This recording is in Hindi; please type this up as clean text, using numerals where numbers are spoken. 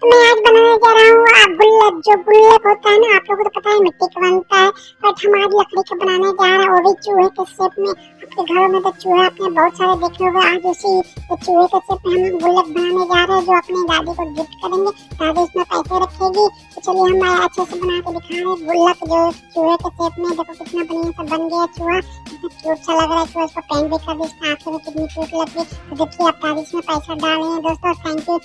तो मैं आज बनाने जा रहा हूँ गुल्लक। जो गुल्लक होता है ना, आप लोगों को तो पता है मिट्टी का बनता है, बट हम आज लकड़ी का बनाने जा रहे हैं, वो भी चूहे के शेप में। आपके घरों में तो चूहे आपने बहुत सारे देखे होंगे, आज उसी चूहे के शेप में हम गुल्लक बनाने जा रहे हैं, जो अपनी दादी को गिफ्ट करेंगे। दादी इसमें पैसे रखेगी। तो चलिए हम अच्छे से बना के दिखा रहे हैं गुल्लक, जो चूहे के शेप में। देखो कितना बढ़िया सा बन गया चूहा, कितना क्यूट सा लग रहा है चूहा। इसको पेंट भी कर दी, इसकी आंखें भी कितनी क्यूट लग रही है। तो देखिए आप दादी इसमें पैसा डाल रहे हैं दोस्तों। Thank you.